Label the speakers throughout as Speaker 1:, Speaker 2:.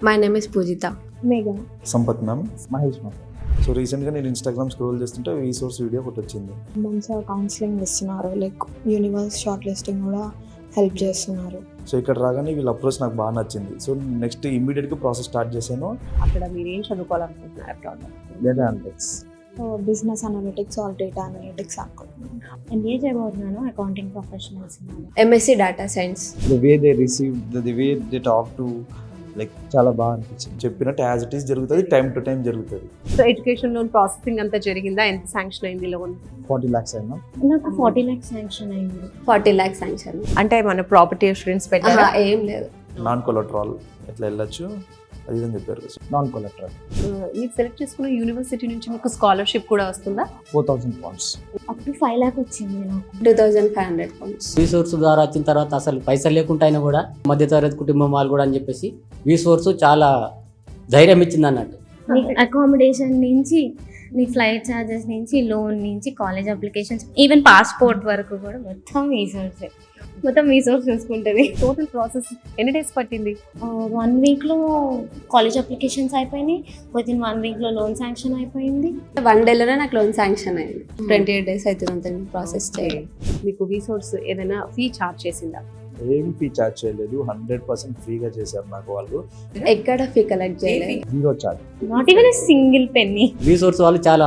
Speaker 1: My name is Pujita.
Speaker 2: Megha,
Speaker 3: Sampath ma'am.
Speaker 4: Mahesh ma'am.
Speaker 3: So రీసెంట్గా నేను Instagram scroll చేస్తుంటే వీసోర్స్ వీడియో ఒకటి వచ్చింది.
Speaker 2: మంచిగా కౌన్సిలింగ్ ఇస్తున్నారు, లైక్ యూనివర్స్ షార్ట్ లిస్టింగ్ కూడా హెల్ప్ చేస్తున్నారు.
Speaker 3: సో ఇక్కడ రాగానే వీళ్ళ అప్రోచ్ నాకు బాగా నచ్చింది. సో నెక్స్ట్ ఇమ్మీడియట్గా ప్రాసెస్ స్టార్ట్ చేశాను.
Speaker 5: అక్కడ మీరు ఏం చదువుకోవాలనుకుంటున్నారు abroad?
Speaker 4: Data analytics.
Speaker 2: Business analytics or data analytics అనుకుంటున్నాను.
Speaker 6: ఎంబీఏ చేయబోతున్నాను, accounting professionals.
Speaker 1: MSc Data Science.
Speaker 4: The way they receive the way they talk to like చాలా బాగా అనిపించింది.
Speaker 3: చెప్పినట్టు యాజ్ ఇట్ ఈస్ జరుగుతుంది, టైం టు టైం జరుగుతుంది.
Speaker 5: సో ఎడ్యుకేషన్ లోన్ ప్రాసెసింగ్ అంతా జరిగిందా? ఎంత శాంక్షన్ అయింది లోన్?
Speaker 4: 40 lakhs అయినా.
Speaker 6: నాకు 40 lakhs శాంక్షన్ అయింది.
Speaker 1: 40 lakhs sanction.
Speaker 5: అంటే మన ప్రాపర్టీ ఇన్సూరెన్స్ పెట్టారా?
Speaker 1: ఏం లేదు.
Speaker 3: నాన్ కొలెటరల్ ఎట్లా వెళ్ళొచ్చు అది అని చెప్పారు.
Speaker 4: Non collateral.
Speaker 5: మీరు సెలెక్ట్ చేసుకున్న యూనివర్సిటీ నుంచి మీకు స్కాలర్షిప్ కూడా వస్తుందా?
Speaker 4: 4,000 pounds.
Speaker 6: అప్ టు 5 lakhs వచ్చింది నాకు.
Speaker 1: 2500 pounds.
Speaker 7: వీసోర్స్ ద్వారా వచ్చిన తర్వాత అసలు పైసలు లేకుండా అయినా కూడా మధ్యతరగతి కుటుంబం వాళ్ళు కూడా అని చెప్పేసి వీసోర్స్ చాలా ధైర్యం ఇచ్చింది అన్నట్టు.
Speaker 6: నీ అకామిడేషన్ నుంచి, నీ ఫ్లైట్ ఛార్జెస్ నుంచి, లోన్ నుంచి, కాలేజ్ అప్లికేషన్స్, ఈవెన్ పాస్పోర్ట్ వరకు కూడా మొత్తం రీసోర్సే. మొత్తం రీసోర్స్ చూసుకుంటుంది.
Speaker 5: టోటల్ ప్రాసెస్ ఎన్ని డేస్ పట్టింది?
Speaker 6: 1 weekలో కాలేజ్ అప్లికేషన్స్ అయిపోయినాయి. వితిన్ 1 weekలో లోన్ శాంక్షన్ అయిపోయింది.
Speaker 1: 1 dayలోనే నాకు లోన్ శాంక్షన్ అయింది. 28 days అవుతుంది ప్రాసెస్ చేయాలి.
Speaker 5: మీకు రీసోర్స్ ఏదైనా ఫీ చార్జ్ చేసిందా?
Speaker 3: ఏం ఫీ చార్జ్ చేయలేదు, 100% ఫ్రీగా చేశారు నాకు వాళ్ళు.
Speaker 1: ఎక్కడ ఫీ కలెక్ట్ చేయలేదు.
Speaker 4: 0 charge.
Speaker 6: Not even single penny.
Speaker 7: VSource వాళ్ళు చాలా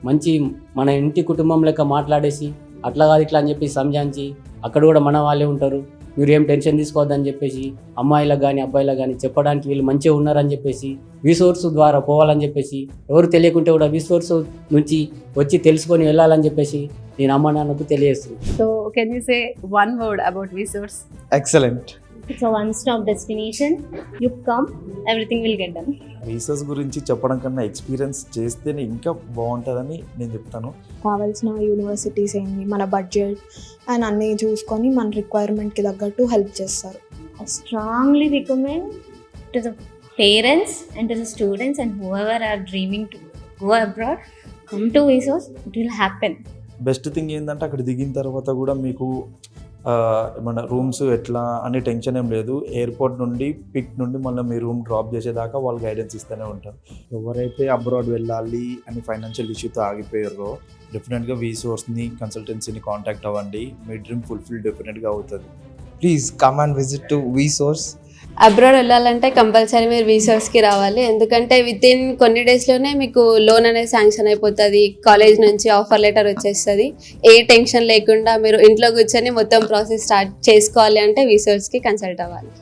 Speaker 7: మంచి మన ఇంటి కుటుంబం లెక్క మాట్లాడేసి అట్లా కాదు ఇట్లా అని చెప్పి సంజాయించి అక్కడ కూడా మన వాళ్ళే ఉంటారు, మీరు ఏం టెన్షన్ తీసుకోవద్దని చెప్పేసి అమ్మాయిలకు కానీ అబ్బాయిలకు కానీ చెప్పడానికి వీళ్ళు మంచిగా ఉన్నారని చెప్పేసి వీసోర్స్ ద్వారా పోవాలని చెప్పేసి ఎవరు తెలియకుంటే కూడా వీసోర్స్ నుంచి వచ్చి తెలుసుకొని వెళ్ళాలని చెప్పేసి నేను అమ్మ నాన్నకు తెలియజేస్తున్నాను.
Speaker 5: So can you say one word about resource?
Speaker 4: Excellent.
Speaker 6: It's one stop destination. You come, everything will get done.
Speaker 3: VSource గురించి చెప్పడం కన్నా ఎక్స్పీరియన్స్ చేస్తేనే ఇంకా బాగుంటుందని నేను చెప్తాను.
Speaker 2: కావాల్సిన యూనివర్సిటీస్ ఏంటి, మన బడ్జెట్ అండ్ అన్నీ చూసుకొని మన రిక్వైర్మెంట్కి తగ్గట్టు హెల్ప్ చేస్తారు.
Speaker 6: I strongly recommend to the parents and to the students and whoever are dreaming to go abroad, come to VSOS. It will happen.
Speaker 3: Best thing ఏంటంటే అక్కడ దిగిన తర్వాత కూడా మీకు ఏమన్నా రూమ్స్ ఎట్లా అనే టెన్షన్ ఏం లేదు. ఎయిర్పోర్ట్ నుండి పిక్ నుండి మళ్ళీ మీ రూమ్ డ్రాప్ చేసేదాకా వాళ్ళు గైడెన్స్ ఇస్తూనే ఉంటారు. ఎవరైతే అబ్రాడ్ వెళ్ళాలి అని ఫైనాన్షియల్ ఇష్యూతో ఆగిపోయారో డెఫినెట్గా వీసోర్స్ని కన్సల్టెన్సీని కాంటాక్ట్ అవ్వండి. మీ డ్రీమ్ ఫుల్ఫిల్ డెఫినెట్గా అవుతుంది.
Speaker 4: Please come and visit to VSource.
Speaker 1: Abroad వెళ్ళాలంటే కంపల్సరీ మీరు వీసోర్స్కి రావాలి. ఎందుకంటే వితిన్ కొన్ని డేస్లోనే మీకు లోన్ అనేది శాంక్షన్ అయిపోతుంది. కాలేజ్ నుంచి ఆఫర్ లెటర్ వచ్చేస్తుంది. ఏ టెన్షన్ లేకుండా మీరు ఇంట్లో కూర్చొని మొత్తం ప్రాసెస్ స్టార్ట్ చేసుకోవాలి అంటే వీసోర్స్కి కన్సల్ట్ అవ్వాలి.